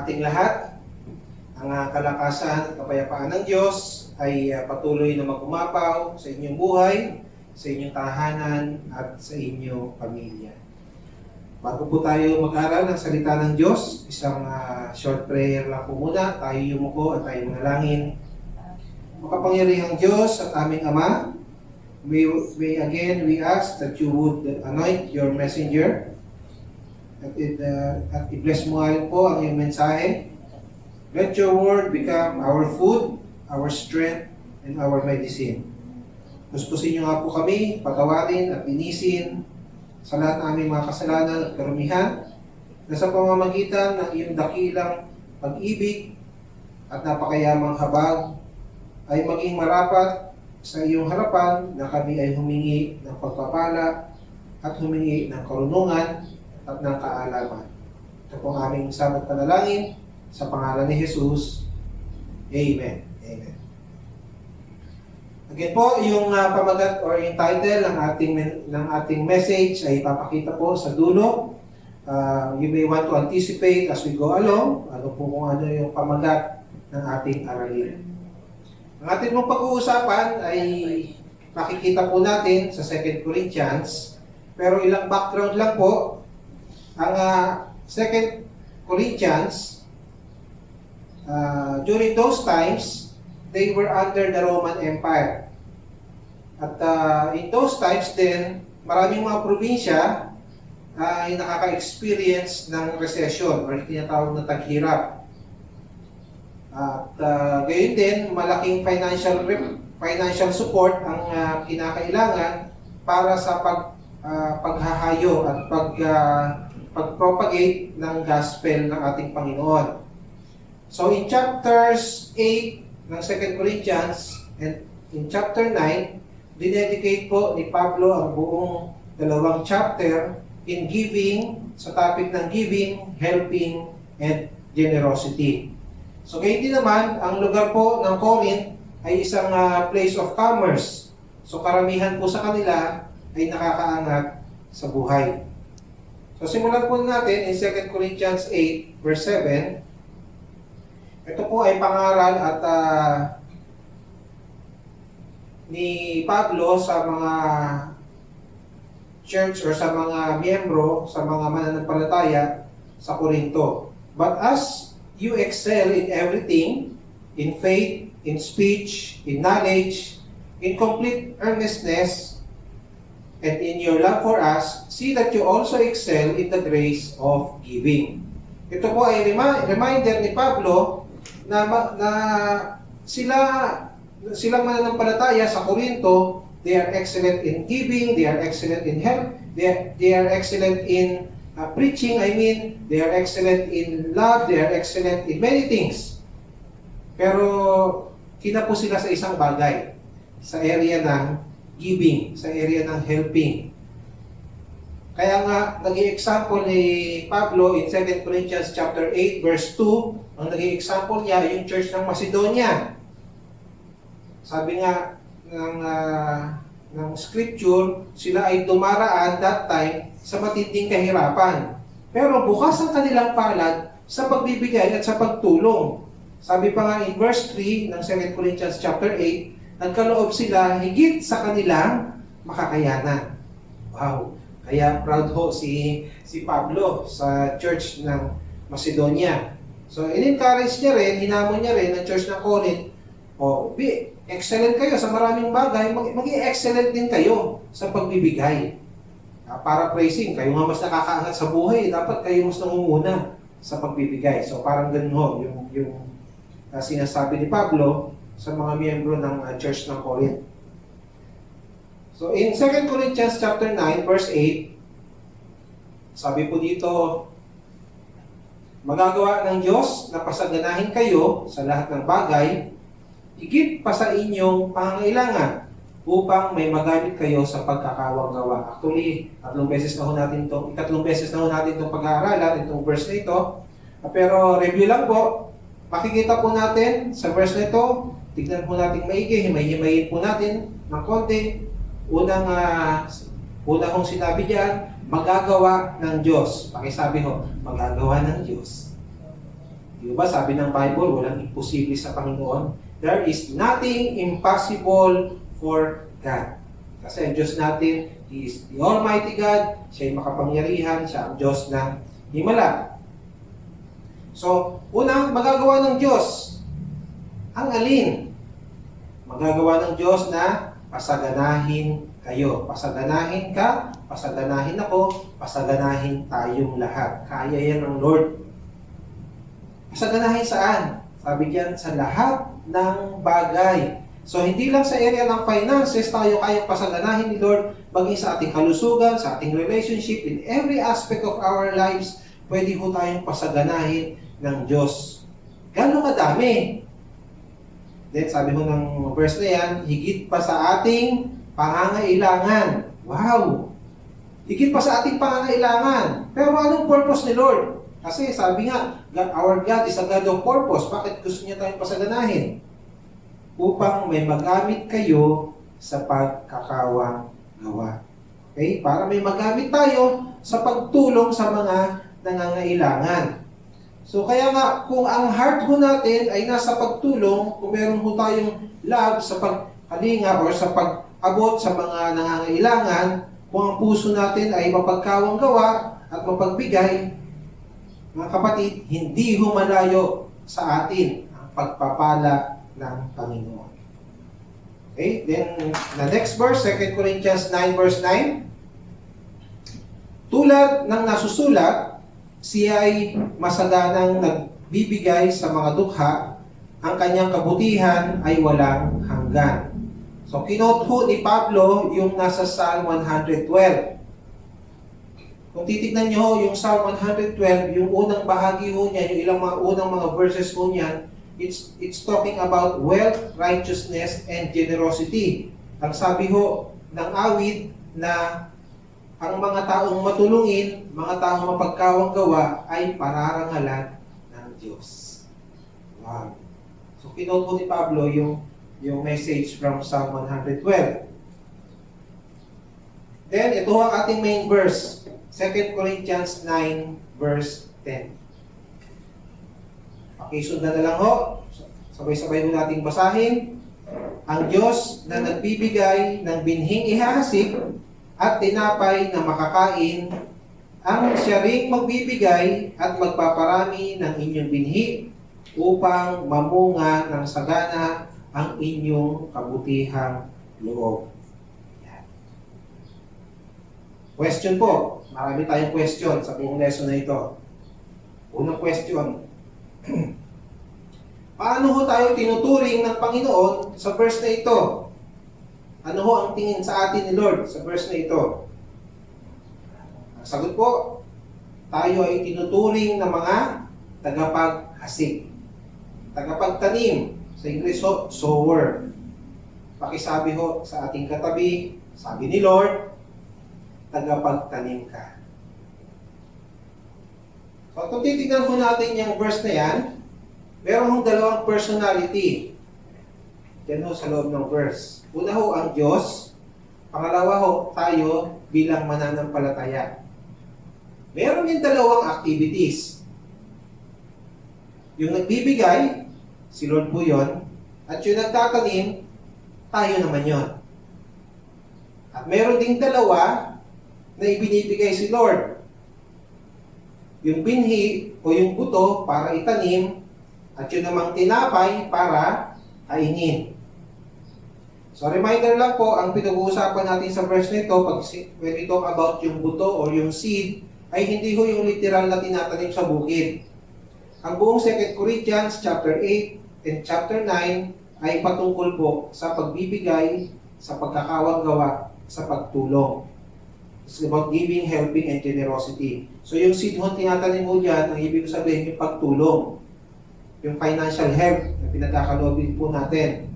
ating lahat. Ang kalakasan at kapayapaan ng Diyos ay patuloy na magumapaw sa inyong buhay, sa inyong tahanan at sa inyong pamilya. Bago po tayo mag-aral ng salita ng Diyos, isang short prayer lang po muna. Tayo yumuko at tayo manalangin. Makapangyarihang Diyos at aming Ama, we ask that you would anoint your messenger at i-bless mo ngayon po ang iyong mensahe. Let your word become our food, our strength, and our medicine. Puspusin niyo nga po kami, patawarin at linisin sa lahat ng aming mga kasalanan at karumihan na sa pamamagitan ng iyong dakilang pag-ibig at napakayamang habag ay maging marapat sa iyong harapan na kami ay humingi ng pagpapala at humingi ng karunungan at ng kaalaman. Ito po ang aming samot panalangin sa pangalan ni Jesus. Amen. Amen. Again po, yung pamagat or yung title ng ating message ay papakita po sa dulo. You may want to anticipate as we go along. Ano po kung ano yung pamagat ng ating aralin. Ang ating mong pag-uusapan ay makikita po natin sa 2 Corinthians. Pero ilang background lang po. Ang 2 Corinthians, during those times, they were under the Roman Empire. At in those times din, maraming mga probinsya ay nakaka-experience ng recession or tinatawag na taghirap. At gayon din, malaking financial support ang kinakailangan para sa paghahayo at pag-propagate ng gospel ng ating Panginoon. So in chapters 8 ng 2 Corinthians and in chapter 9, dinedicate po ni Pablo ang buong 2 chapter in giving, sa topic ng giving, helping, and generosity. So gayon din naman, ang lugar po ng Corinth ay isang place of commerce. So karamihan po sa kanila ay nakakaangat sa buhay. So simulan po natin in 2 Corinthians 8 verse 7. Ito po ay pangaral at ni Pablo sa mga church or sa mga miyembro, sa mga mananampalataya sa Corinto. But as you excel in everything, in faith, in speech, in knowledge, in complete earnestness, and in your love for us, see that you also excel in the grace of giving. Ito po ay reminder ni Pablo na silang mananampalataya sa Corinto, they are excellent in giving, they are excellent in help, they are excellent in preaching, they are excellent in love, they are excellent in many things. Pero kinapo sila sa isang bagay, sa area ng giving, sa area ng helping. Kaya nga, naging example ni Pablo in 2 Corinthians chapter 8 verse 2, ang naging example niya yung church ng Macedonia. Sabi nga ng scripture, sila ay dumaraan that time sa matinding kahirapan. Pero bukas ang kanilang palad sa pagbibigay at sa pagtulong. Sabi pa nga in verse 3 ng 2 Corinthians chapter 8, nagkaloob sila higit sa kanilang makakayanan. Wow! Kaya proud ho si Pablo sa church ng Macedonia. So in-encourage niya rin, hinamon niya rin ang church ng Corinth, be excellent kayo sa maraming bagay, maging excellent din kayo sa pagbibigay. Para praising, kayo nga mas nakakaangat sa buhay, dapat kayo mas nangunguna sa pagbibigay. So parang ganun ho, yung sinasabi ni Pablo sa mga miyembro ng church ng Corinth. So in 2 Corinthians chapter 9 verse 8, sabi po dito, magagawa ng Diyos na pasaganahin kayo sa lahat ng bagay, higit pa sa inyong pangangailangan, upang may magamit kayo sa pagkakawang-gawa. Actually, ikatlong beses na ho natin itong pag-aaralan, itong verse na ito. Pero review lang po, makikita po natin sa verse na ito, tignan po natin maigi, himay-himayin po natin ng konti. Unang hong sinabi diyan, magagawa ng Diyos. Pakisabi ho, magagawa ng Diyos. Di ba sabi ng Bible, walang imposible sa Panginoon. There is nothing impossible for God. Kasi ang Diyos natin, He is the Almighty God, siya ay makapangyarihan, siya ang Diyos ng himala. So, unang magagawa ng Diyos, ang alin? Magagawa ng Diyos na pasaganahin kayo. Pasaganahin ka, pasaganahin ako, pasaganahin tayong lahat. Kaya yan ng Lord. Pasaganahin saan? Sabi diyan, sa lahat ng bagay. So, hindi lang sa area ng finances tayo kayang pasaganahin ni Lord, maging sa ating kalusugan, sa ating relationship, in every aspect of our lives, pwede ho tayong pasaganahin ng Diyos. Gano'ng kadami? Then, sabi mo ng verse na yan, higit pa sa ating pangangailangan. Wow! Higit pa sa ating pangangailangan. Pero anong purpose ni Lord? Kasi sabi nga, our God is a God of purpose. Bakit gusto niya tayong pasaganahin? Upang may magamit kayo sa pagkakawang gawa. Okay? Para may magamit tayo sa pagtulong sa mga nangangailangan. So kaya nga, kung ang heart ho natin ay nasa pagtulong, kung meron ho tayong love sa pagkalinga or sa pag-abot sa mga nangangailangan, kung ang puso natin ay mapagkawang gawa at mapagbigay, mga kapatid, hindi ho malayo sa atin ang pagpapala ng Panginoon. Okay, then the next verse, 2 Corinthians 9 verse 9. Tulad ng nasusulat, siya ay masaganang nagbibigay sa mga dukha, ang kanyang kabutihan ay walang hanggan. So kinote ho ni Pablo yung nasa Psalm 112. Kung titignan nyo yung Psalm 112, yung unang bahagi ho niya, yung ilang mga unang mga verses ho niyan, it's talking about wealth, righteousness, and generosity. Ang sabi ho ng awit na ang mga taong matulungin, mga taong mapagkawang gawa ay pararangalan ng Diyos. Wow. So kinote po ni Pablo yung message from Psalm 112. Then ito ang ating main verse, 2 Corinthians 9 verse 10. Pakisundan na lang ho. Sabay-sabay mo nating basahin. Ang Diyos na nagbibigay ng binhing ihahasik at tinapay na makakain, ang siya ring magbibigay at magpaparami ng inyong binhi upang mamunga ng sagana ang inyong kabutihang loob. Yan. Question po. Marami tayong question sa buong lesson na ito. Unang question. Paano ho tayo tinuturing ng Panginoon sa verse na ito? Ano ho ang tingin sa atin ni Lord sa verse na ito? Ang sagot po, tayo ay tinuturing ng mga tagapaghasik. Tagapagtanim. Sa English ho, sower. Pakisabi ho sa ating katabi, sabi ni Lord, tagapagtanim ka. So kung titignan po natin yung verse na yan, meron hong dalawang personality. Yan ho sa loob ng verse. Una ho ang Diyos, pangalawa ho tayo bilang mananampalataya. Meron yung dalawang activities. Yung nagbibigay, si Lord po yun, at yung nagtatanim, tayo naman yun. At meron ding dalawa na ibinibigay si Lord. Yung binhi o yung buto para itanim, at yun namang tinapay para kainin. So reminder lang po, ang pinag-uusapan natin sa verse nito, when we talk about yung buto or yung seed, ay hindi ho yung literal na tinatanim sa bukid. Ang buong 2 Corinthians chapter 8 and chapter 9 ay patungkol po sa pagbibigay, sa pagkakawang gawa, sa pagtulong. It's about giving, helping, and generosity. So yung seed ho tinatanim mo dyan, ang ibig sabihin yung pagtulong. Yung financial help na pinagkakaloobin po natin.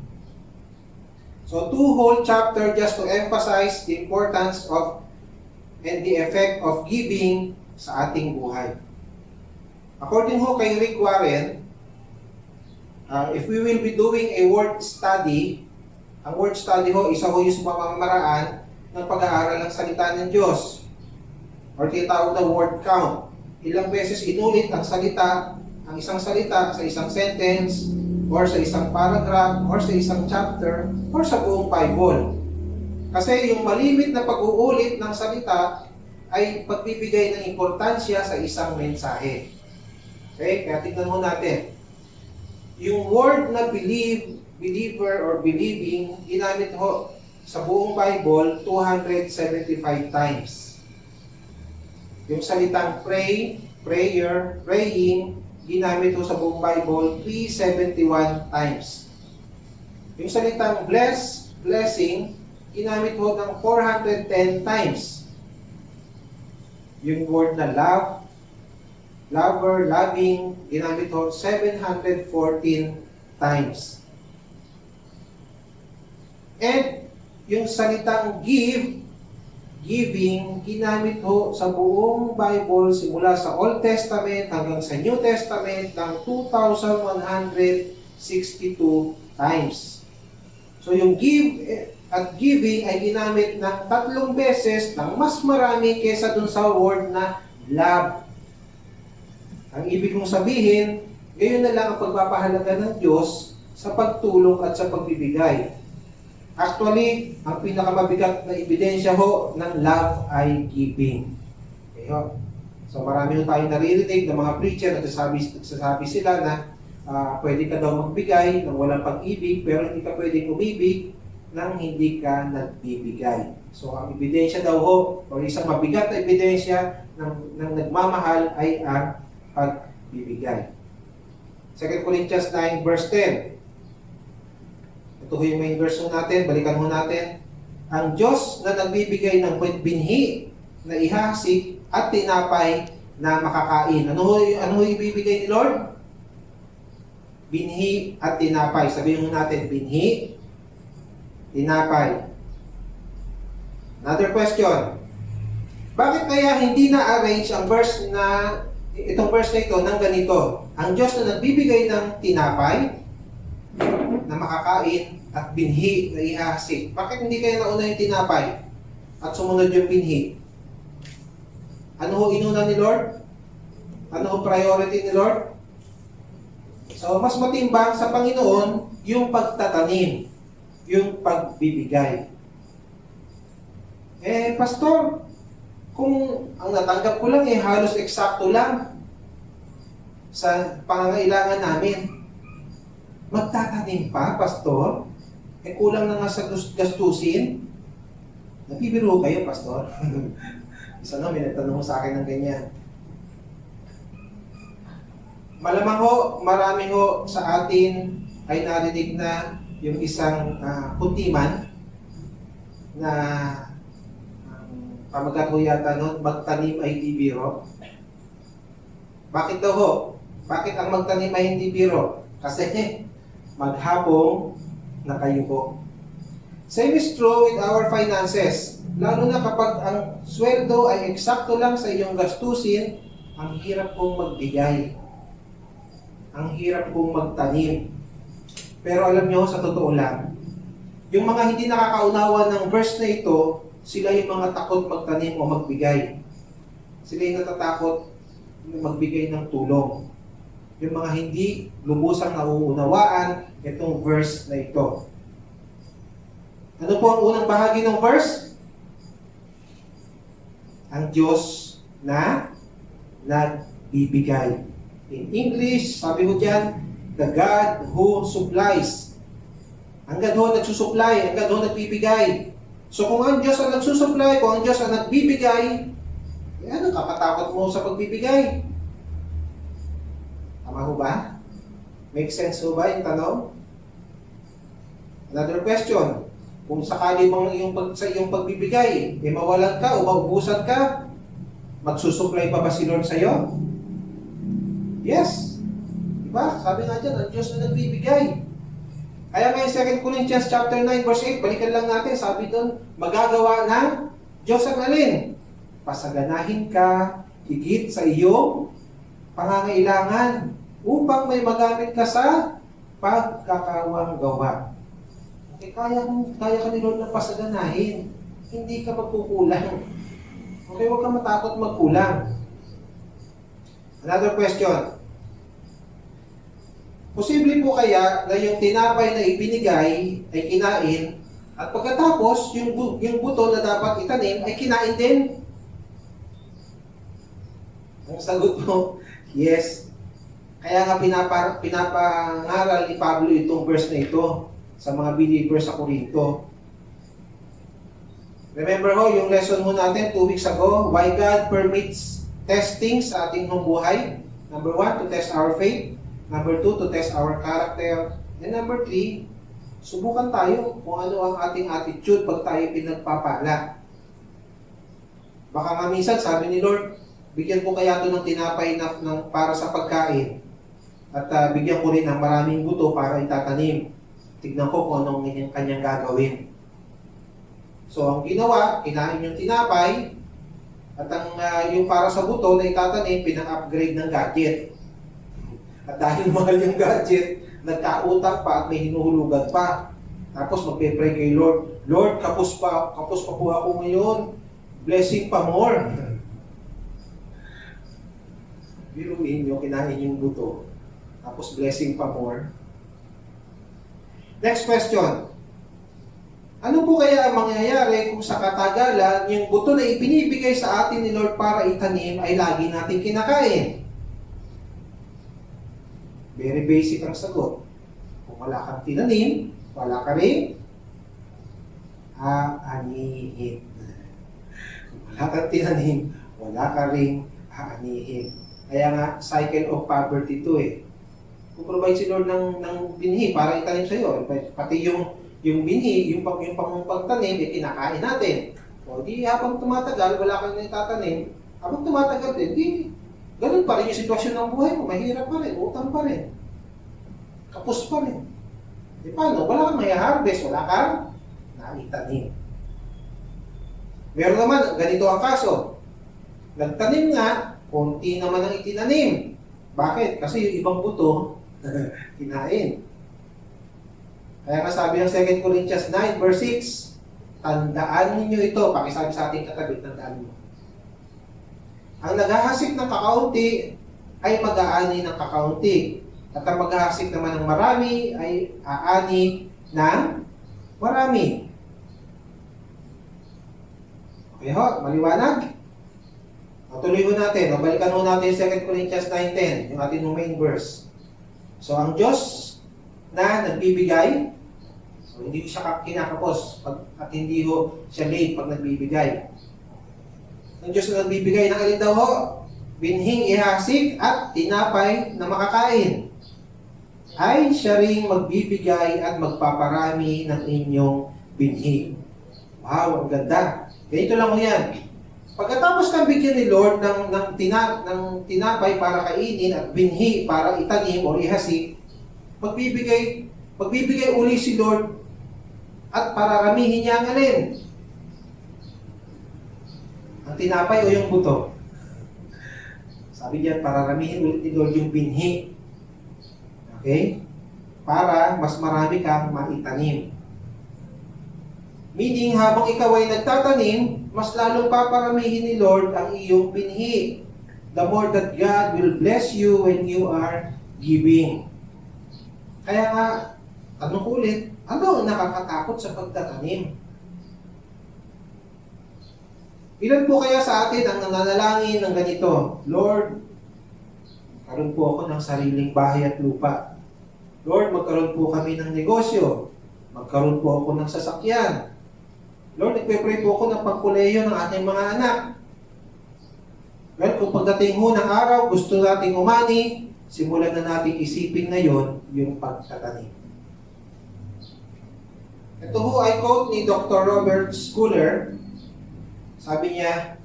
So, 2 whole chapter just to emphasize the importance of and the effect of giving sa ating buhay. According ho kay Rick Warren, if we will be doing a word study, ang word study ho, isa ho yung pamamaraan ng pag-aaral ng salita ng Diyos. Or tinatawag na word count. Ilang beses inulit ang salita ang isang salita sa isang sentence, or sa isang paragraph, or sa isang chapter, or sa buong Bible. Kasi yung malimit na pag-uulit ng salita ay pagbibigay ng importansya sa isang mensahe. Okay? Kaya tignan mo natin. Yung word na believe, believer, or believing, ginamit ho sa buong Bible 275 times. Yung salitang pray, prayer, praying, ginamit ho sa buong Bible 371 times. Yung salitang bless, blessing, ginamit ho ng 410 times. Yung word na love, lover, loving, ginamit ho 714 times. And yung salitang give, giving, ginamit ho sa buong Bible simula sa Old Testament hanggang sa New Testament ng 2,162 times. So yung give at giving ay ginamit ng 3 beses ng mas marami kaysa dun sa word na love. Ang ibig kong sabihin, gayon na lang ang pagpapahalaga ng Diyos sa pagtulong at sa pagbibigay. Actually, ang pinakamabigat na ebidensya ho ng love ay giving. Okay, ho? So marami ho tayong naririnig ng mga preacher na nagsasabi sila na pwede ka daw magbigay ng walang pag-ibig, pero hindi ka pwedeng umibig nang hindi ka nagbibigay. So ang ebidensya daw ho, o isang mabigat na ebidensya ng nagmamahal ay ang pagbibigay. 2 Corinthians 9 verse 10. Ito yung main verse natin, balikan mo natin. Ang Diyos na nagbibigay ng binhi na ihasik at tinapay na makakain. Ano ibibigay ni Lord? Binhi at tinapay. Sabihin mo natin, binhi, tinapay. Another question. Bakit kaya hindi na-arrange ang verse na, itong verse na ito ng ganito? Ang Diyos na nagbibigay ng tinapay na makakain at binhi na ihasik. Bakit hindi kaya nauna yung tinapay at sumunod yung binhi? Ano ho inuna ni Lord? Ano ho priority ni Lord? So, mas matimbang sa Panginoon yung pagtatanim, yung pagbibigay. Pastor, kung ang natanggap ko lang halos eksakto lang sa pangangailangan namin, magtatanim pa, Pastor? Kulang na nga sa gastusin? Nabibiro kayo, Pastor? Isa na, may nagtanong sa akin ng ganyan. Malamang ho, marami ho sa atin ay narinig na yung isang kuntiman na pamagat ho yata nun, magtanim ay hindi biro. Bakit daw ho? Bakit ang magtanim ay hindi biro? Kasi maghapong nakayuko. Same is true with our finances. Lalo na kapag ang sweldo ay eksakto lang sa iyong gastusin, ang hirap pong magbigay. Ang hirap pong magtanim. Pero alam nyo, sa totoo lang, yung mga hindi nakakaunawa ng verse na ito, sila yung mga takot magtanim o magbigay. Sila yung natatakot magbigay ng tulong. Yung mga hindi lubusang nauunawaan itong verse na ito. Ano po ang unang bahagi ng verse? Ang Diyos na nagbibigay. In English, sabi ko dyan, the God who supplies. Ang God who nagsusupply, ang God who nagbibigay. So kung ang Diyos ang nagsusupply, kung ang Diyos ang nagbibigay, ano kakatakot mo sa pagbibigay? Tama ho ba? Make sense ho ba yung tanong? Another question. Kung sakali bang sa iyong pagbibigay, mawalan ka o maubusan ka, magsusupply pa ba si Lord sa'yo? Yes. Diba? Sabi nga dyan, ang Diyos na nagbibigay. Kaya nga yung 2 Corinthians chapter 9 verse 8, balikan lang natin, sabi doon, magagawa ng Diyos ang alin? Pasaganahin ka, higit sa iyong pangangailangan, upang may magamit ka sa pagkakawang gawa. Kaya ka ni Lord na pasaganahin. Hindi ka magkukulang. Okay, huwag ka matakot magkulang. Another question. Posible po kaya na yung tinapay na ibinigay ay kinain at pagkatapos yung buto na dapat itanim ay kinain din? Ang sagot mo, yes. Kaya nga pinapangaral ni Pablo itong verse na ito sa mga believers sa Corinto. Remember ho, yung lesson mo natin 2 weeks ago, why God permits testing sa ating buhay. Number 1, to test our faith. Number 2, to test our character. And number 3, subukan tayo kung ano ang ating attitude pag tayo pinagpapala. Baka nga minsan, sabi ni Lord, bigyan ko kaya ito ng tinapay para sa pagkain. At bigyan ko rin ng maraming buto para itatanim. Tignan ko kung anong kanyang gagawin. So, ang ginawa, kinain yung tinapay, at ang yung para sa buto na itatanim, pinang-upgrade ng gadget. At dahil mahal yung gadget, nagkautang pa at may hinuhulugan pa. Tapos magpe-pray kay Lord, Lord, kapos pa po ako ngayon. Blessing pa more. Biruin nyo, kinain yung buto. Tapos blessing pa more. Next question. Ano po kaya ang mangyayari kung sa katagalan, yung buto na ibinibigay sa atin ni Lord para itanim ay lagi natin kinakain? Very basic ang sagot. Kung wala kang tinanim, wala ka rin aanihin. Kung wala kang tinanim, wala ka rin aanihin. Kaya nga, cycle of poverty ito eh. Kung provide si Lord ng binhi para itanim sa iyo, pati yung binhi, yung pagtanim, kinakain natin. O di habang tumatagal, wala kang itatanim, habang tumatagal din, di ganun pa rin yung sitwasyon ng buhay mo, mahirap pa rin, utang pa rin, kapos pa rin. Di paano? Wala kang may-harvest, wala kang naitanim. Meron naman, ganito ang kaso. Nagtanim nga, konti naman ang itinanim. Bakit? Kasi yung ibang buto, kinain. Kaya nga sabi ng 2 Corinthians 9 verse 6, tandaan ninyo ito, pakisabi sa ating katabi, tandaan mo. Ang naghahasik ng kakaunti ay mag-aani ng kakaunti. At ang maghahasik naman ng marami ay aani ng marami. Okay ho, maliwanag? Tuloy ho natin, balikan ho natin yung 2 Corinthians 9:10, yung ating main verse. So ang Diyos na nagbibigay, so hindi ko siya kinakapos at hindi ho siya late pag nagbibigay. Ang Diyos na nagbibigay ng alin daw ho? Binhing ihasik at tinapay na makakain. Ay siya ring magbibigay at magpaparami ng inyong binhi. Wow, ang ganda. Ganito lang ho yan. Pagkatapos kang bigyan ni Lord ng tinapay para kainin at binhi para itanim o ihasik, magbibigay uli si Lord at pararamihin niya ang alin? Ang tinapay o yung buto? Sabi diyan, pararamihin ulit ni Lord yung binhi. Okay? Para mas marami kang maitanim. Meaning, habang ikaw ay nagtatanim, mas lalong paparamihin ni Lord ang iyong binhi. The more that God will bless you when you are giving. Kaya nga, tanong ko ulit, ano ang nakakatakot sa pagtatanim? Ilan po kaya sa atin ang nananalangin ng ganito? Lord, magkaroon po ako ng sariling bahay at lupa. Lord, magkaroon po kami ng negosyo. Magkaroon po ako ng sasakyan. Lord, nagpe-pray po ako ng pangkuleyo ng ating mga anak. Well, kung pagdating ho ng araw, gusto nating umani, simulan na nating isipin ngayon yung pagtatanim. Ito ho ay quote ni Dr. Robert Schuller. Sabi niya,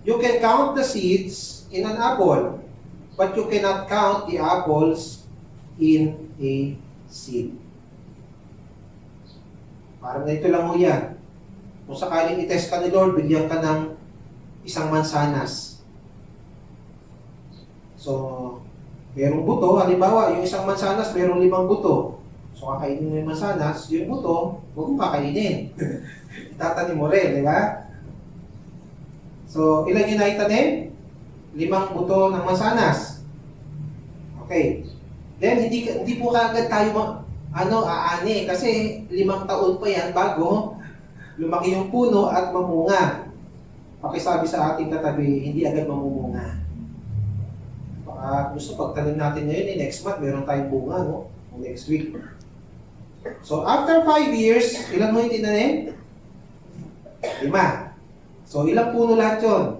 you can count the seeds in an apple, but you cannot count the apples in a seed. Parang ganito lang ho yan. Kung sakaling itest ka ni Lord, bigyan ka ng isang mansanas. So, merong buto, halimbawa, yung isang mansanas, merong 5 buto. So, kakainin mo yung mansanas, yung buto, huwag mo kakainin. Itatanim mo rin, di ba? So, ilan yung naitanim? 5 buto ng mansanas. Okay. Then, hindi po kaagad tayo aani. Kasi 5 taon pa yan bago lumaki yung puno at mamunga. Pakisabi sa ating katabi, hindi agad mamumunga. Baka gusto pagtanim natin ngayon, next month, meron tayong bunga, no? O next week. So, after 5 years, ilan mo yung tinanim? 5. So, ilang puno lahat yun?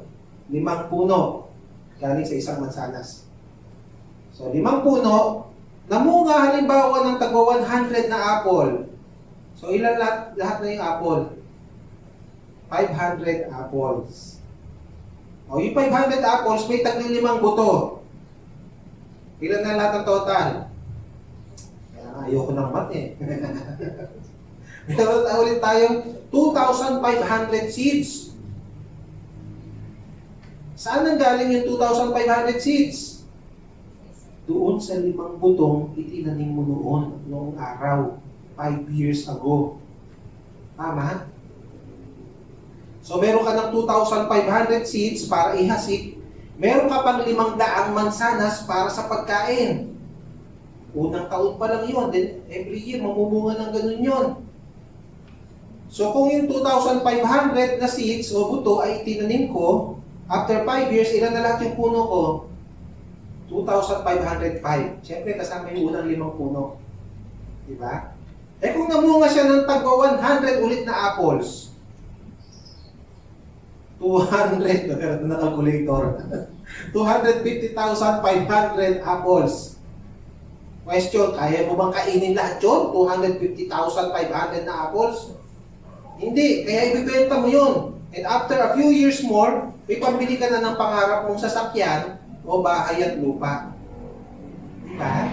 5 puno. Galing sa isang mansanas. So, 5 puno, namunga halimbawa ng tagwa 100 na apple. So, ilan lahat na yung apple? 500 apples. O, yung 500 apples, may tagli 5 buto. Ilan na lahat ng total? Kaya ayoko ng math eh. Meron na ulit tayong 2,500 seeds. Saan nanggaling yung 2,500 seeds? Doon sa 5 butong itinanim mo noong araw, 5 years ago. Tama? So meron ka ng 2,500 seeds para ihasik. Meron ka pang 500 mansanas para sa pagkain. Unang taon pa lang yun. Then every year, mamumunga ng ganun yun. So kung yung 2,500 na seeds o buto ay tinanim ko, after 5 years, ilan na lahat yung puno ko? 2,505. Siyempre, kasama yung unang 5 puno. Diba? Eh kung namunga siya ng tagwa 100 ulit na apples, 200, nagkaroon na calculator. 250,500 apples. Question, kaya mo bang kainin lahat yun? 250,500 na apples? Hindi, kaya ibibenta mo yun. And after a few years more, may pambili ka na ng pangarap mong sasakyan o bahay at lupa. Diba?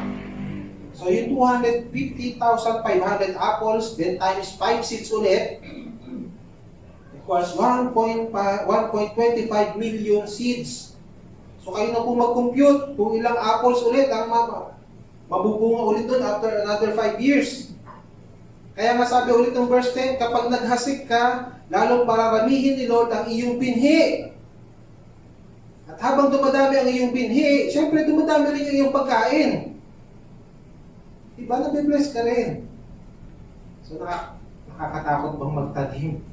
So yung 250,500 apples, then times 5 seeds ulit, equals 1.25 million seeds. So kayo na po mag-compute kung ilang apples ulit ang mabubunga ulit doon after another 5 years. Kaya masabi ulit ng verse 10, kapag naghasik ka, lalong pararamihin ni Lord ang iyong binhi. At habang dumadami ang iyong binhi, syempre dumadami rin ang iyong pagkain. Diba nabibless ka rin? So nakakatakot bang magtanim?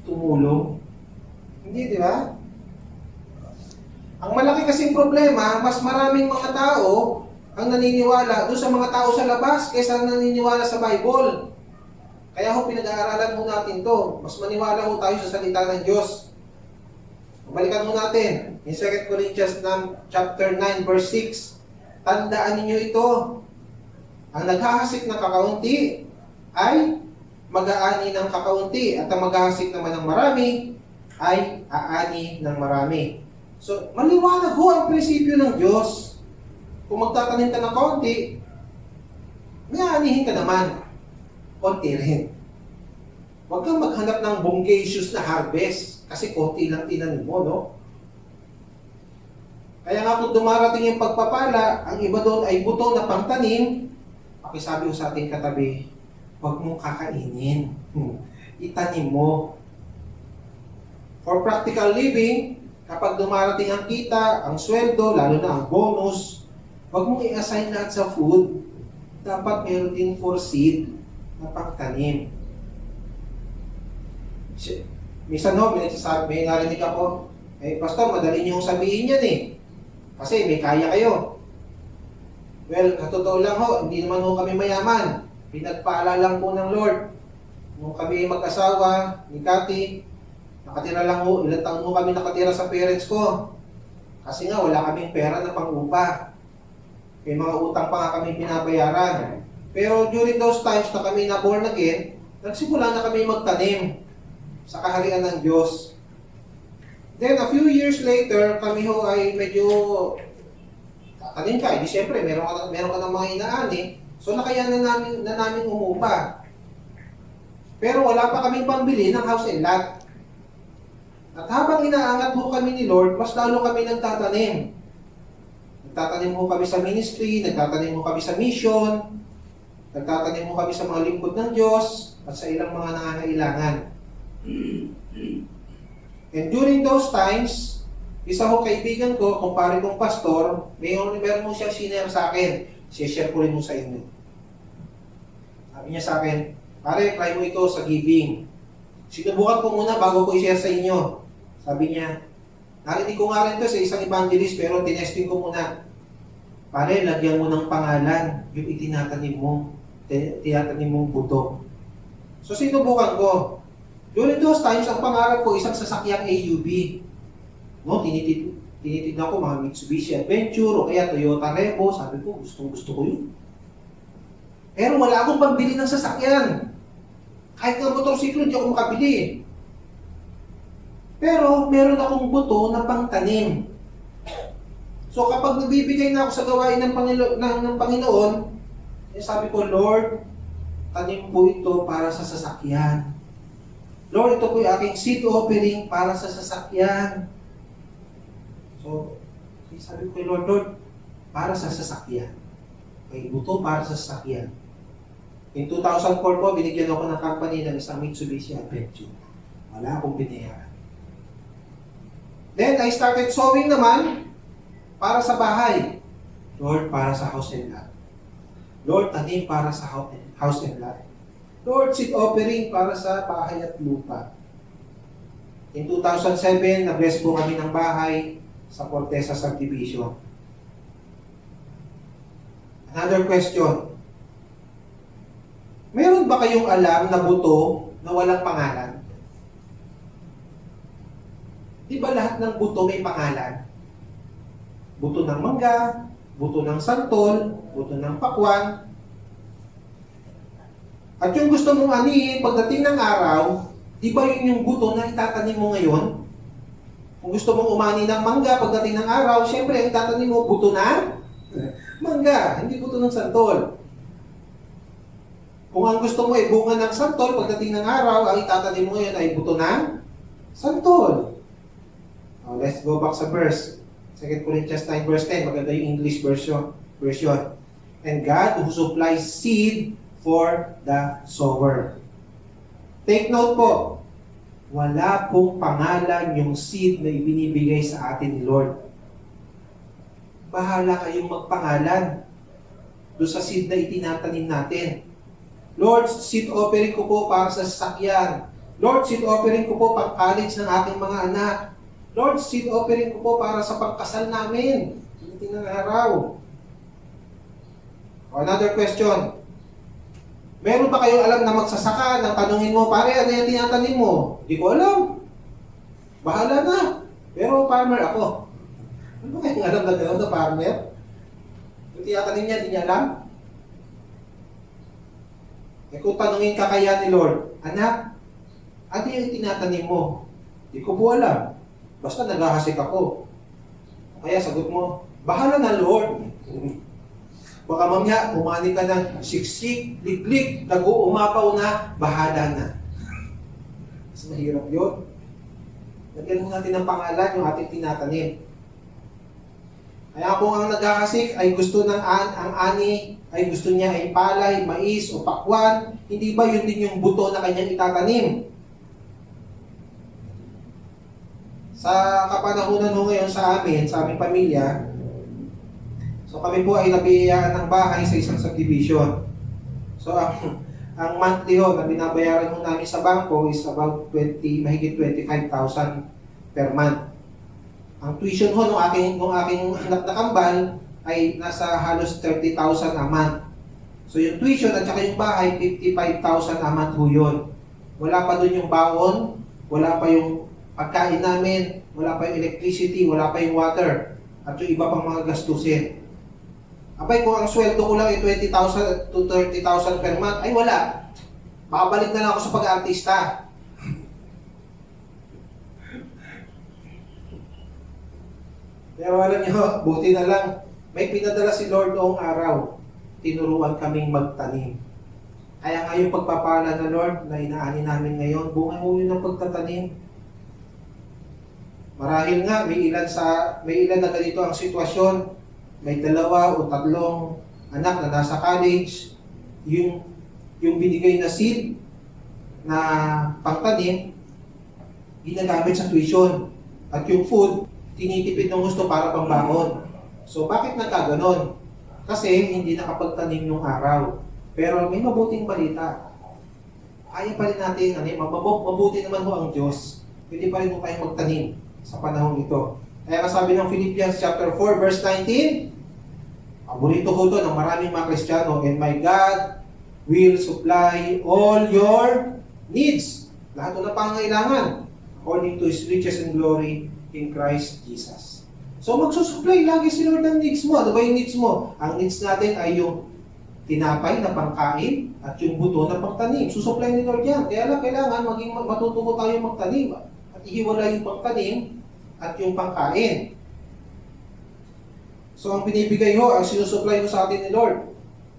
Tumulong? Hindi, di ba? Ang malaki kasing problema, mas maraming mga tao ang naniniwala doon sa mga tao sa labas kaysa naniniwala sa Bible. Kaya ho, pinag-aaralan ho natin to. Mas maniwala ho tayo sa salita ng Diyos. Balikan ho natin. In 2 Corinthians chapter 9, verse 6. Tandaan ninyo ito. Ang naghahasik ng kakaunti ay mag-aani ng kakaunti at ang maghahasik naman ng marami ay aani ng marami. So, maliwanag ho ang prinsipyo ng Diyos. Kung magtatanim ka ng kaunti, may aanihin ka naman. Konti rin. Huwag kang maghanap ng bongacious na harvest kasi konti lang tinanim mo, no? Kaya nga kung dumarating yung pagpapala, ang iba doon ay buto na pangtanim, pakisabi ko sa ating katabi, huwag mong kakainin. Itanim mo. For practical living, kapag dumarating ang kita, ang sweldo, lalo na ang bonus, huwag mong i-assign lahat sa food. Dapat meron din for seed na pagtanim. Minsan no, may narinig ako, Pastor, madali niyong sabihin yan eh. Kasi may kaya kayo. Well, katotoo lang ho, hindi naman ho kami mayaman. Pinagpaalala lang po ng Lord. Nung kami mag-asawa ni Cathy, nakatira lang ho, ilang taon ho kami nakatira sa parents ko. Kasi nga wala kaming pera na pang-upa. May mga utang pa nga kami binabayaran. Pero during those times na kami na born again, nagsimula na kami magtanim sa kaharian ng Diyos. Then a few years later, kami ho ay medyo tatanim ka. Di syempre, meron ka ng mga inaani. So nakayanan na namin umupa. Pero wala pa kaming pambili ng house and lot. At habang inaangat ho kami ni Lord, mas lalo kami nagtatanim. Nagtatanim ho kami sa ministry, nagtatanim ho kami sa mission, nagtatanim ho kami sa mga lingkod ng Diyos, at sa ilang mga nangangailangan. And during those times, isa ho kaibigan ko, kumpare kong pastor, meron mo siya sinare sa akin. share ko rin mo sa inyo. Sabi niya sa akin, pare, try mo ito sa giving. Sinubukan ko muna bago ko i-share sa inyo. Sabi niya, narinig ko nga rin ito sa isang evangelist pero tinesting ko muna. Pare, lagyan mo ng pangalan yung itinatanim mo. Tinatanim mong buto. So sinubukan ko. During those times, ang pangarap ko isang sasakyang AUV. No, tinitignan ko mga Mitsubishi Adventure o kaya Toyota Revo. Sabi ko, gusto ko yun. Pero wala akong pambili ng sasakyan. Kahit ng motorsiklo, hindi ako makabili. Pero meron akong buto na pangtanim. So kapag nabibigay na ako sa gawain ng Panginoon, sabi ko, Lord, tanim po ito para sa sasakyan. Lord, ito po yung aking seed offering para sa sasakyan. So, sabi ko kay Lord, para sa sasakyan. Okay, buto para sa sasakyan. In 2004 po, binigyan ako ng company ng isang Mitsubishi Adventure. Wala akong binayaran. Then, I started sowing naman para sa bahay. Lord, para sa house and lot. Lord, tanim para sa house and lot. Lord, seed offering para sa bahay at lupa. In 2007, nag-bless po kami ng bahay sa Fortesa Subdivision. Another question. Meron ba kayong alam na buto na walang pangalan? Di ba lahat ng buto may pangalan? Buto ng mangga, buto ng santol, buto ng pakwan. At yung gusto mong anihin, pagdating ng araw, di ba yun yung buto na itatanim mo ngayon? Kung gusto mong umani ng mangga pagdating ng araw, syempre, ang itatanim mo, buto na mangga, hindi buto ng santol. Kung ang gusto mo ay bunga ng santol, pagdating ng araw, ang itatanim mo ngayon ay buto ng santol. Now, let's go back sa verse. 2 Corinthians 9 verse 10, maganda yung English version. And God who supplies seed for the sower. Take note po, wala pong pangalan yung seed na ibinibigay sa atin ni Lord. Bahala kayong magpangalan doon sa seed na itinatanim natin. Lord, seed offering ko po para sa sasakyan. Lord, seed offering ko po pang college ng aking mga anak. Lord, seed offering ko po para sa pagkasal namin. Hindi ng araw. Another question. Meron ba kayong alam na magsasaka nang tanungin mo, pare, ano yung tinatanim mo? Hindi ko alam. Bahala na. Pero farmer ako. Ano ba kayong alam na gano'n na farmer? Yung tinatanim niya, hindi niya alam? Eh kung tanungin ka kaya ni Lord, anak, ano yung tinatanim mo? Hindi ko po alam. Basta naghahasik ako. Kaya sagot mo, bahala na Lord. Baka mamaya, umani ka ng siksik, liklik, nag-uumapaw na, bahala na. Mas mahirap yun. Lagyan mo natin ng pangalan yung ating tinatanim. Kaya kung ang naghahasik ay gusto ng ang ani, ay gusto niya ay palay, mais o pakwan, hindi ba yun din yung buto na kanyang itatanim? Sa kapanahunan ho ngayon sa aming pamilya, so kami po ay nabiyayaan ng bahay sa isang subdivision. So ang monthly ho na binabayaran ho namin sa bangko is about mahigit 25,000 per month. Ang tuition ho nung aking anak na kambal ay nasa halos 30,000 a month. So yung tuition at saka yung bahay, 55,000 a month ho yun. Wala pa dun yung baon, wala pa yung pagkain namin, wala pa yung electricity, wala pa yung water, at yung iba pang mga gastusin. Abay, kung ang sweldo ko lang ay 20,000 to 30,000 per month, ay wala. Makabalik na lang ako sa pag-aartista. Pero alam niyo, buti na lang, may pinadala si Lord noong araw. Tinuruan kaming magtanim. Kaya nga yung pagpapala na Lord na inaani namin ngayon, bunga mo yun ng pagtatanim. Marahil nga, may ilan na ganito ang sitwasyon. May 2 o 3 anak na nasa college. Yung binigay na seed na pangtanim, ginagamit sa tuition. At yung food, tinitipid ng gusto para pambakon. So bakit nagkaganon? Kasi hindi nakapagtanim nung araw. Pero may mabuting balita. Kaya pa rin natin, mabuti naman ho ang Diyos. Pwede pa rin ho tayong magtanim sa panahon ito. Kaya sabi ng Philippians chapter 4 verse 19, paborito ko to ng maraming mga Kristiyano, and my God will supply all your needs. Lahat ng pangangailangan according to His riches and glory in Christ Jesus. So magsusupply lagi si Lord ng needs mo. Ano ba yung needs mo? Ang needs natin ay yung tinapay na pangkain at yung buto na pangtanim. Susupply ni Lord yan. Kaya lang kailangan matututo tayo magtanim at ihiwala yung pangtanim at yung pangkain. So ang binibigay ho, ang sinusupply ho sa atin ni Lord,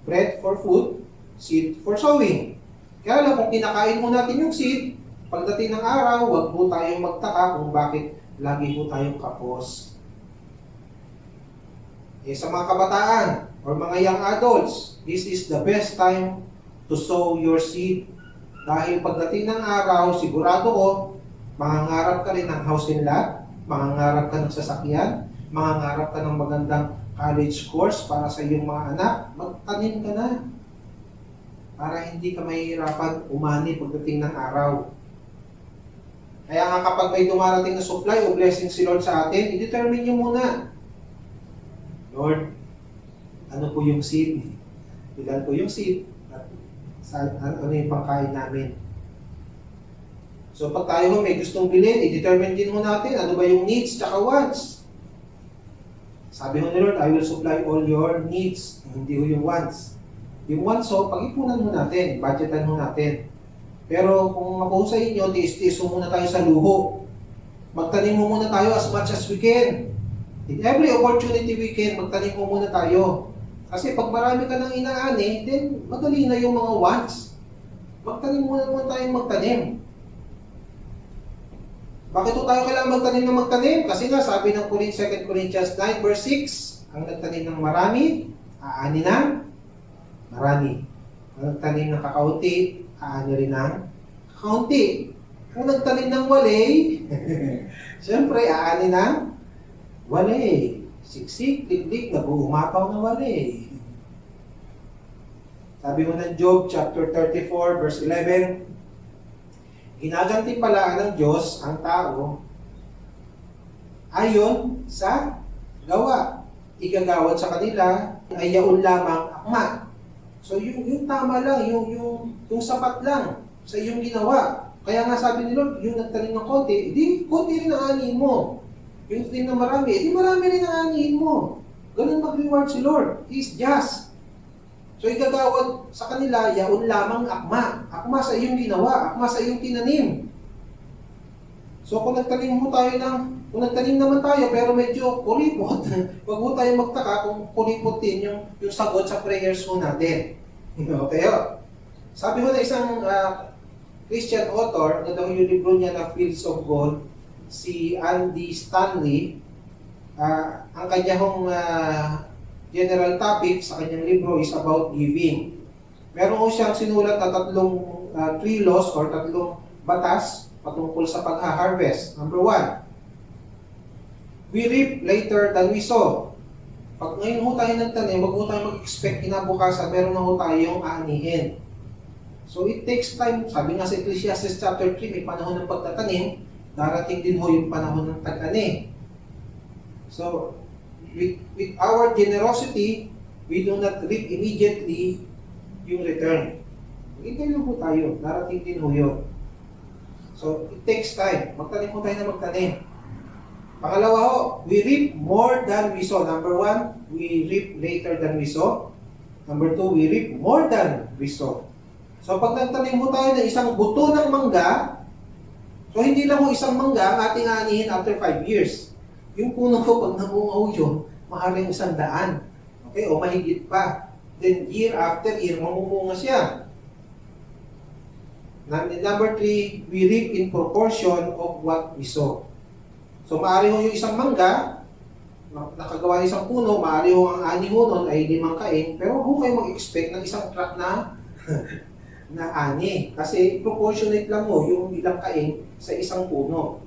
bread for food, seed for sowing. Kaya lang kung kinakain mo natin yung seed, pagdating ng araw, huwag po tayong magtaka kung bakit lagi po tayong kapos. Sa mga kabataan or mga young adults, this is the best time to sow your seed. Dahil pagdating ng araw, sigurado ko, mangangarap ka rin ng house and lot, mangangarap ka ng sasakyan, mangangarap ka ng magandang college course para sa iyong mga anak, magtanim ka na. Para hindi ka mahihirapan umani pagdating ng araw. Kaya nga kapag may dumarating na supply o blessing si Lord sa atin, i-determine nyo muna. Lord, ano po yung seed? Ilan po yung seed? At ano yung pangkain namin? So pag tayo may gustong bilhin, i-determine din mo natin ano ba yung needs tsaka wants. Sabi mo ni Lord, I will supply all your needs, hindi ho yung wants. Yung wants ho, pag-ipunan mo natin, budgetan mo natin. Pero kung ako sa inyo, tiis-tiis mo muna tayo sa luho. Magtanim mo muna tayo as much as we can. In every opportunity we can, magtanim mo muna tayo. Kasi pag marami ka nang inaani, then madali na yung mga wants. Magtanim muna tayong magtanim. Bakit tayo kailangan magtanim? Kasi nga sabi ng 2 Corinthians 9 verse 6, ang nagtanim ng marami, aani ng marami. Ang nagtanim ng kakaunti, aani rin ng kakaunti. Kung nagtanim ng walay, siyempre aani ng walay. Siksik, tiklik, nag-uumapaw ng walay. Sabi mo ng Job chapter 34 verse 11, ginagantimpalaan ng Diyos ang tao ayon sa gawa. Igagawad sa kanila ay yaon lamang akma. So yung tama lang, yung sapat lang sa iyong ginawa. Kaya nga sabi ni Lord, yung nagtanim ng konti, di konti rin ang anihin mo. Yung nagtanim ng marami, di marami rin ang anihin mo. Ganun mag-reward si Lord. He is just. So igagawad sa kanila, yaon lamang akma. Akma sa iyong ginawa, akma sa iyong tinanim. So kung nagtanim naman tayo pero medyo kuripot, wag mo tayo magtaka kung kuripot din yung sagot sa prayers mo natin. Okay, sabi ko na isang Christian author, na daw yung libro niya na Fields of Gold, si Andy Stanley, ang kanyang general topic sa kanyang libro is about giving. Meron ko siyang sinulat na three laws or tatlong batas patungkol sa pag-harvest. Number 1, we reap later than we sow. Pag ngayon ho tayo nagtanim, wag ho tayo mag-expect kinabukasan, meron na ho tayong aanihin. So it takes time. Sabi nga sa Ecclesiastes chapter 3, may panahon ng pagtatanim, darating din ho yung panahon ng tag-ani. So, with our generosity, we do not reap immediately yung return. Hintay lang po tayo, darating din ho yun. So, it takes time. Magtanim po tayo na magtanim. Pangalawa ho, we reap more than we sow. Number 1, we reap later than we sow. Number 2, we reap more than we sow. So, pag nagtanim po tayo ng isang buto ng mangga, so hindi lang po isang mangga ang ating aanihin after 5 years. Yung puno ko, pag namungaw yun, maaaring 100. Okay, o mahigit pa. Then, year after year, mamumunga siya. Number 3, we reap in proportion of what we sow. So, maaari ho yung isang mangga, nakagawa ng isang puno, maaari ho ang ani ho nun ay 5 kain, pero huwag kayo mag-expect ng isang truck na na ani. Kasi proportionate lang ho yung ilang kain sa isang puno.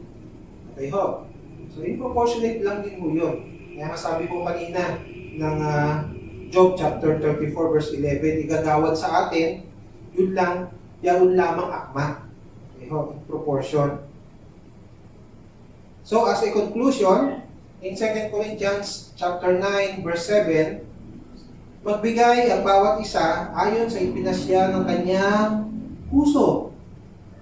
Okay ho? So, proportionate lang din ho yun. Kaya masabi ko kanina ng Job chapter 34 verse 11, igagawad sa atin, yun lang, yaon lamang akma. Okay, in proportion. So as a conclusion, in 2 Corinthians chapter 9 verse 7, magbigay ang bawat isa ayon sa ipinasya ng kanyang puso,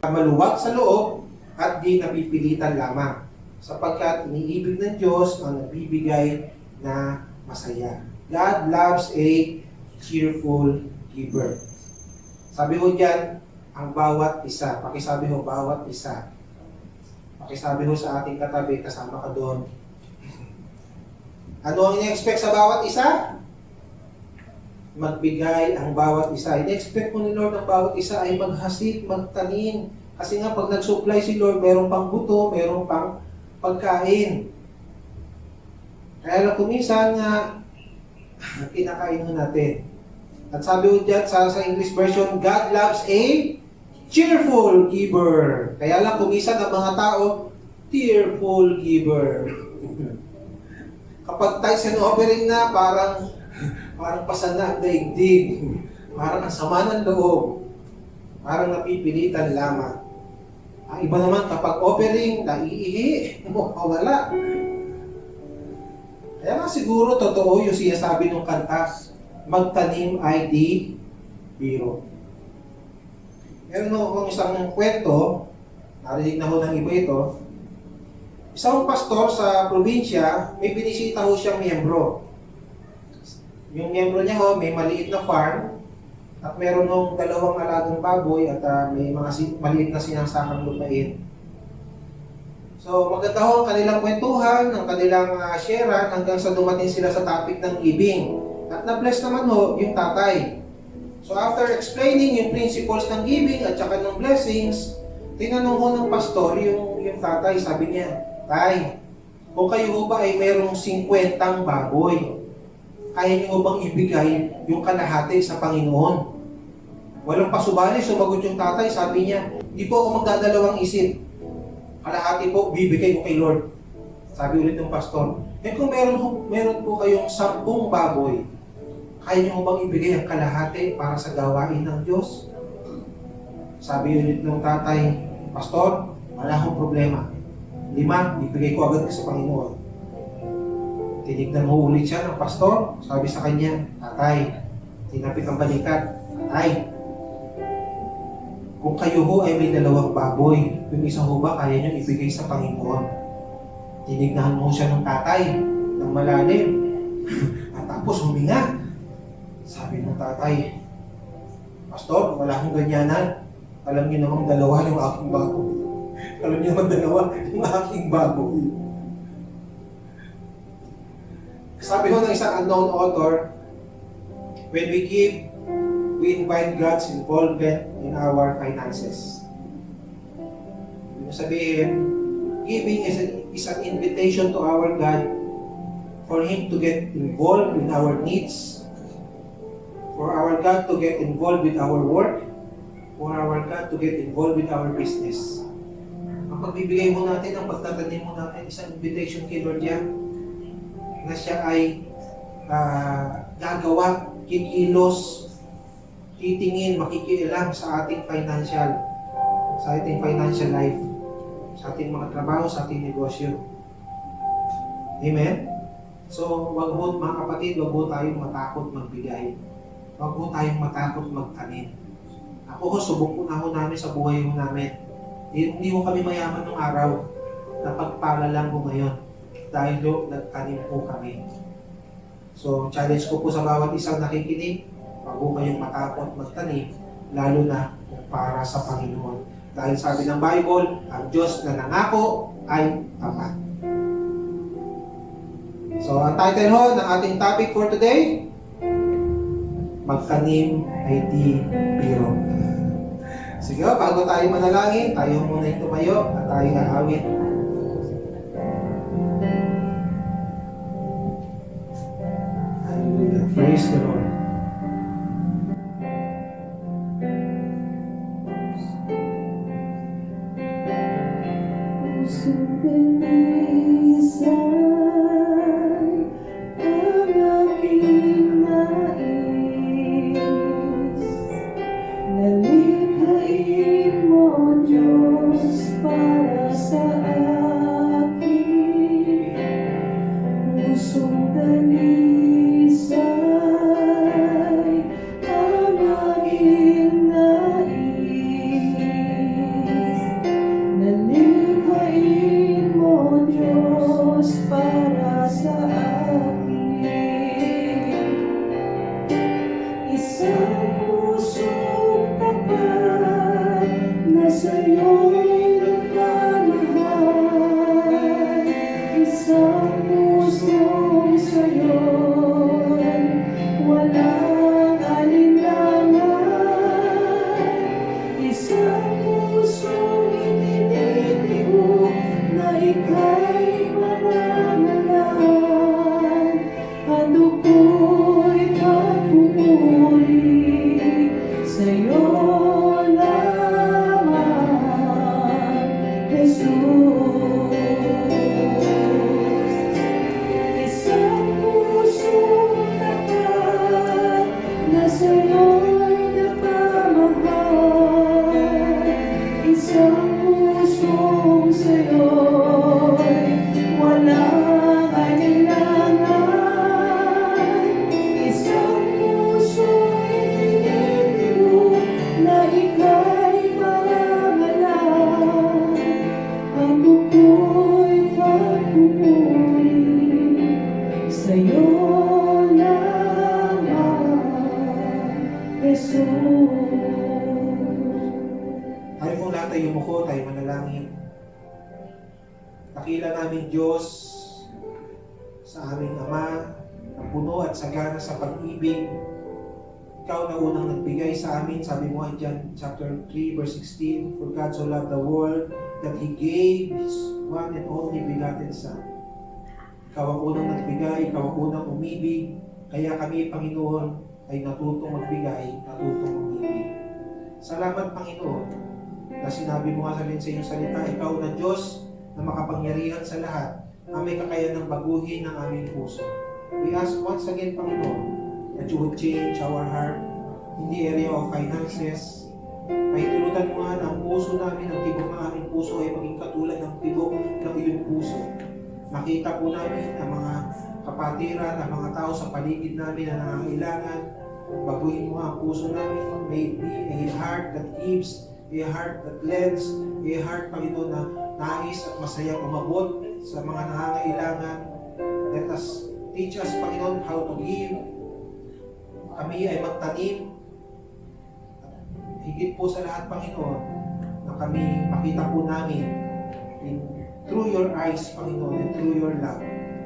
maluwag sa loob at di napipilitan lamang, sapagkat iniibig ng Diyos ang nagbibigay na masaya. God loves a cheerful giver. Sabi ho dyan, ang bawat isa. Pakisabi ho, bawat isa. Pakisabi ho sa ating katabi, kasama ka doon. Ano ang ina-expect sa bawat isa? Magbigay ang bawat isa. Ina-expect po ni Lord ang bawat isa ay maghasik, magtanim. Kasi nga pag nag-supply si Lord, meron pang buto, meron pang pagkain. Kaya lang kuminsan nga, kinakain ho natin. At sabi ho dyan sa English version, God loves a cheerful giver. Kaya lang kuminsan ang mga tao, tearful giver. Kapag tayo offering na, parang pasana ang daigdig. Parang ang sama ng loob. Parang napipilitan lamang. Ang iba naman kapag offering, naiihi, mawala. Kaya nga siguro totoo yung sinasabi ng kanta, magtanim ay di biro. Meron akong isang kwento, narinig na ho ng iba ito. Isang pastor sa probinsya, may binisita ho siyang miyembro. Yung miyembro niya ho, may maliit na farm, at meron hong 2 alagang baboy at may mga maliit na sinasakang lupain. So maganda ho ang kanilang kwentuhan, ang kanilang sharean hanggang sa dumating sila sa topic ng giving. At na-bless naman ho yung tatay. So after explaining yung principles ng giving at saka ng blessings, tinanong ho ng pastor yung tatay, sabi niya, Tay, kung kayo ho ba ay merong 50 baboy, kaya niyo bang ibigay yung kalahati sa Panginoon? Walang pasubali, sumagot yung tatay, sabi niya, di po ako magdadalawang isip. Kalahati po, bibigay ko kay Lord. Sabi ulit ng pastor, kung meron po kayong 10 baboy, kaya niyo bang ibigay ang kalahati para sa gawain ng Diyos? Sabi ulit ng tatay, Pastor, wala akong problema. 5, bibigay ko agad sa Panginoon. Tinignan mo ulit siya ng pastor, sabi sa kanya, Tatay, tinapit ang balikat, Tatay, kung kayo ho ay may 2 baboy, yung isa ho ba kaya nyo ibigay sa Panginoon? Tinignan mo siya ng tatay, ng malalim, at tapos huminga. Sabi ng tatay, Pastor, wala akong ganyanan. Alam niyo namang 2 yung aking baboy. Alam niyo namang 2 yung aking baboy. Sabi ho ng isang unknown author, when we give, we invite God's involvement in our finances. Ibig sabihin, giving is an invitation to our God for Him to get involved in our needs, for our God to get involved with our work, for our God to get involved with our business. Ang pagbibigay mo natin, ang pagtatanim mo natin, isang invitation kay Lord yan, na siya ay gagawa, kikilos, titingin, makikialam sa ating financial life, sa ating mga trabaho, sa ating negosyo. Amen? So, wag mo mga kapatid, wag mo tayong matakot magbigay. Wag mo tayong matakot magtanim. Ako ho, subok po na ho namin sa buhay ho namin. Hindi ho kami mayaman ng araw. Napagpala lang ho ngayon. Dahil do, nagtanim po kami. So, challenge ko po sa bawat isang nakikinig, wag po kayong matakot magtanim, lalo na kung para sa Panginoon. Dahil sabi ng Bible, ang Diyos na nangako ay tapat. So, ang title ho ng ating topic for today, magtanim ay di biro. Sige, bago tayo manalangin, tayo muna yung tumayo at tayo aawit. Hallelujah. Praise the Lord. Sumpilisay ang aking pusong tapat na sa'yo'y nagmamahal. Isang pusong sa'yo'y walang alinlangan. Isang pusong itinitibo na ika'y marangalan. Ano ko'y papupuri sa'yo lamang, Jesus. Isang pusong tapat na sa'yo'y nagmamahal. Isang pusong sa'yo'y walang alinlangan. Isang pusong itinitibo na ika'y marangalan. Ako ko'y pagpupuri sa'yo lamang, Jesus. Tayo po lahat ay yumuko, tayo manalangin. Dakila namin Diyos sa aming Ama na puno at sagana sa pag-ibig. Ikaw na unang nagbigay sa amin, sabi mo dyan, chapter 3, verse 16, for God so loved the world that He gave His one and only begotten Son. Ikaw ang unang nagbigay, ikaw ang unang umibig, kaya kami, Panginoon, ay natutong magbigay, natutong umibig. Salamat, Panginoon, na sinabi mo nga sa iyong salita, ikaw na Diyos na makapangyarihan sa lahat, na may kakayanang baguhin ang aming puso. We ask once again, Panginoon, that you would change our heart in the area of finances. Pahintulutan mo nga na ang puso namin, ang tibok ng aming puso ay maging katulad ng tibok ng iyong puso. Makita po namin ang mga kapatiran, ang mga tao sa paligid namin na nangangailangan. Baguhin mo ang puso namin. May it be a heart that gives, a heart that lends, a heart, Panginoon, na nais at masayang umabot sa mga nangangailangan. Let us teach us, Panginoon, how to give. Kami ay magtanim. Higit po sa lahat, Panginoon, na kami makita po namin through your eyes, Panginoon, and through your love,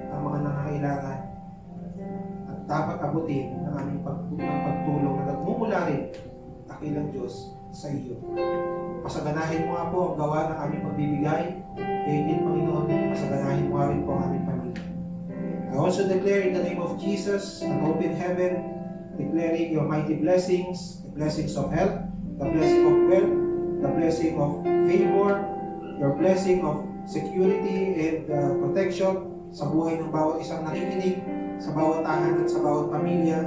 ang mga nangangailangan. At dapat abutin ng aming pagtulong na nagmumula rin, dakilang Diyos, sa iyo. Pasaganahin mo nga po ang gawa ng aming pagbibigay. Kaya din, Panginoon, pasaganahin mo nga rin po ang aming pamilya. I also declare in the name of Jesus an open heaven, declaring your mighty blessings, the blessings of health, the blessing of wealth, the blessing of favor, your blessing of security and protection sa buhay ng bawat isang nakikinig, sa bawat tahanan, sa bawat pamilya.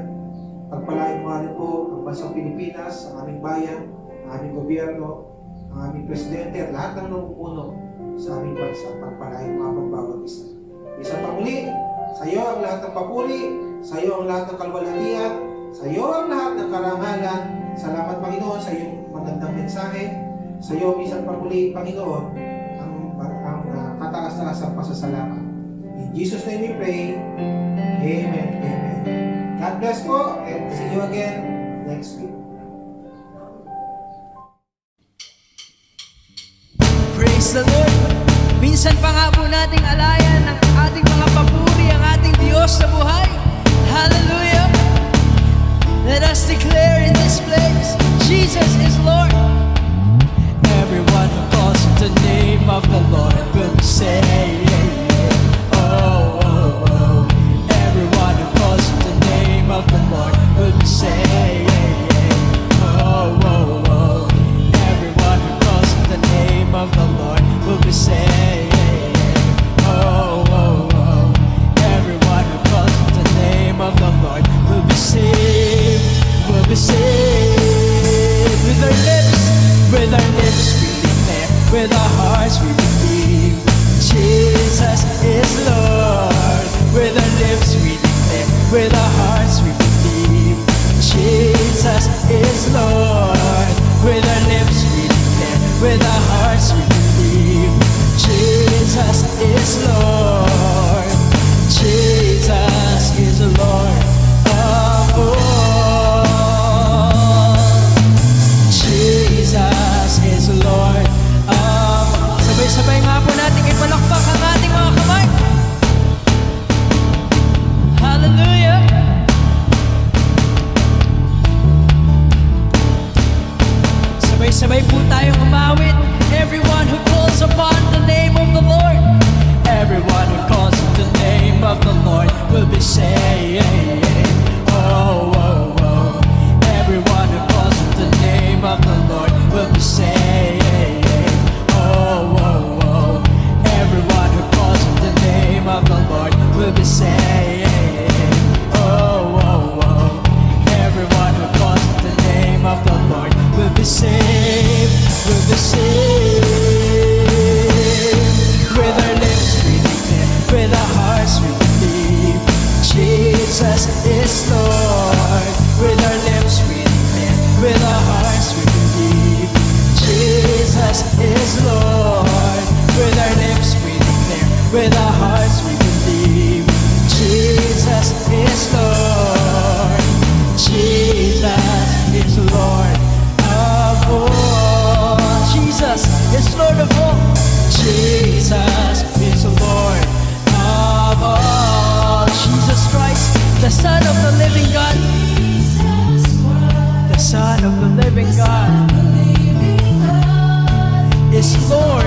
Pagpalain mo nga rin po ang bansang Pilipinas, ang aming bayan, ang aming gobyerno, ang aming presidente at lahat ng namumuno sa aming bansa. Pagpalain mo ang bawat isa. Isa pa muli, sa iyo ang lahat ng papuri, sa iyo ang lahat ng kalwalhatian, sa iyo ang lahat ng karangalan. Salamat, Panginoon, sa iyong magandang mensahe. Sa iyo, minsan pa muli, Panginoon, ang kataas-taas ang pasasalamat. In Jesus' name we pray. Amen. Amen. God bless po and see you again next week. Praise the Lord! Minsan pa nga po nating alayan ang ating mga papuri, ang ating Diyos sa buhay. Hallelujah! Let us declare in this place, Jesus is Lord. Everyone who calls the name of the Lord will be saved. Oh, oh, oh. Everyone who calls the name of the Lord will be saved. Oh, oh, oh. Everyone who calls the name of the Lord will be saved. Oh, oh, oh. Everyone who calls the name of the Lord will be saved. Will be saved. With our lips we declare, with our hearts we believe, Jesus is Lord. With our lips we declare, with our hearts we believe, Jesus is Lord. With our lips we declare, with our hearts we believe, Jesus is Lord. Jesus is Lord of all. Sabay-sabay po tayong umawit. Everyone who calls upon the name of the Lord, everyone who calls on the name of the Lord will be saved. Oh, oh, oh. Everyone who calls on the name of the Lord will be saved. Oh, oh, oh. Everyone who calls on the name of the Lord will be saved. Oh, oh, oh. Everyone who calls on the name of the Lord will be saved. Will be saved. With our lips we declare, with our hearts we believe, Jesus is Lord. With our lips we declare, with our hearts we believe, Jesus is Lord. With our lips we declare, with our hearts we believe, Jesus is Lord. Jesus is Lord of all. Jesus is Lord of all. Jesus is Lord of all. Jesus Christ, the Son of the living God. The Son of the living God is Lord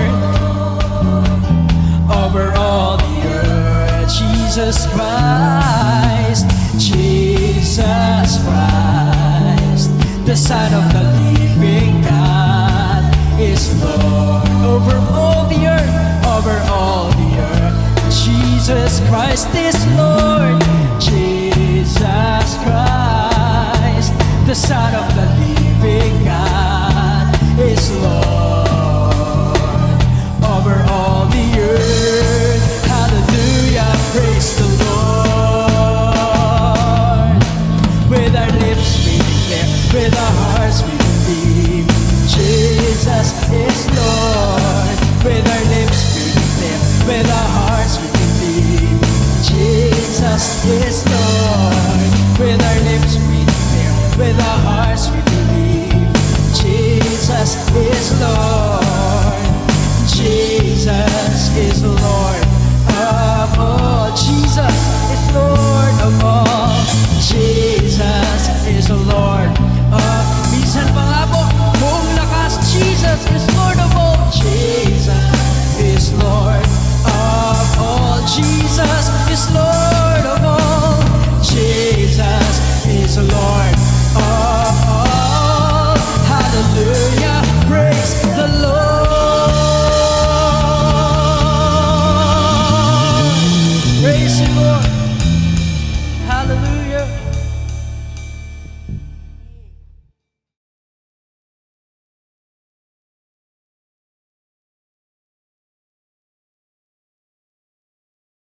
over all the earth. Jesus Christ, Jesus Christ, the Son of the living God is Lord over all the earth, over all the earth. Jesus Christ is Lord. Jesus Christ, the Son of the living God is Lord over all the earth. Hallelujah, praise the Lord. With our lips we declare, with our hearts we believe, Jesus is Lord. With our lips we declare, with our hearts we believe, Jesus is Lord. With our lips we declare, with our hearts we believe,